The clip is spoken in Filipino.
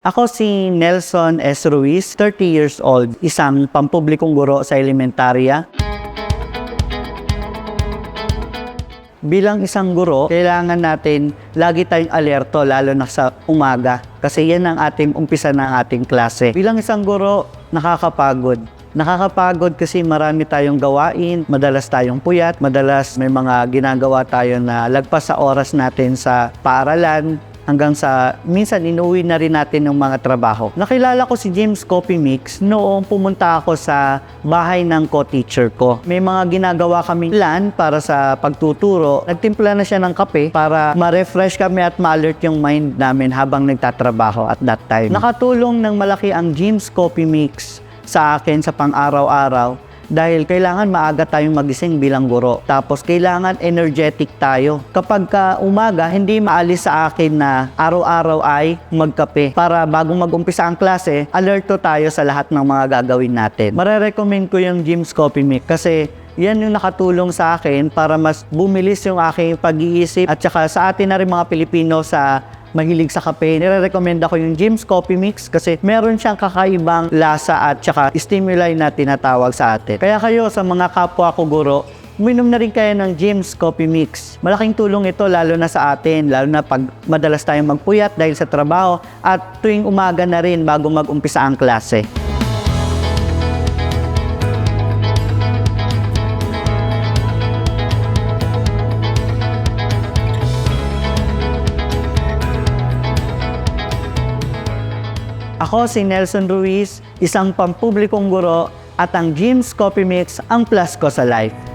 Ako si Nelson S. Ruiz, 30 years old, isang pampublikong guro sa elementarya. Bilang isang guro, kailangan natin lagi tayong alerto, lalo na sa umaga. Kasi yan ang ating umpisa ng ating klase. Bilang isang guro, nakakapagod. Nakakapagod kasi marami tayong gawain, madalas tayong puyat, madalas may mga ginagawa tayo na lagpas sa oras natin sa paaralan, hanggang sa minsan inuwi na rin natin ng mga trabaho. Nakilala ko si James Coffee Mix noong pumunta ako sa bahay ng co-teacher ko. May mga ginagawa kaming plan para sa pagtuturo. Nagtimpla na siya ng kape para ma-refresh kami at ma-alert yung mind namin habang nagtatrabaho at that time. Nakatulong ng malaki ang James Coffee Mix sa akin sa pang-araw-araw dahil kailangan maaga tayong magising bilang guro. Tapos kailangan energetic tayo. Kapag umaga, hindi maalis sa akin na araw-araw ay magkape. Para bago mag-umpisa ang klase, alerto tayo sa lahat ng mga gagawin natin. Marerecommend ko yung James Coffee Mix kasi yan yung nakatulong sa akin para mas bumilis yung aking pag-iisip. At saka sa atin na rin mga Pilipino sa mahilig sa kape, nire-recommend ako yung James Coffee Mix kasi meron siyang kakaibang lasa at saka stimuli na tinatawag sa atin. Kaya kayo sa mga kapwa ko guro, uminom na rin kayo ng James Coffee Mix. Malaking tulong ito lalo na sa atin, lalo na pag madalas tayong magpuyat dahil sa trabaho at tuwing umaga na rin bago mag-umpisa ang klase. Ako si Nelson Ruiz, isang pampublikong guro at ang James Coffee Mix ang plus ko sa life.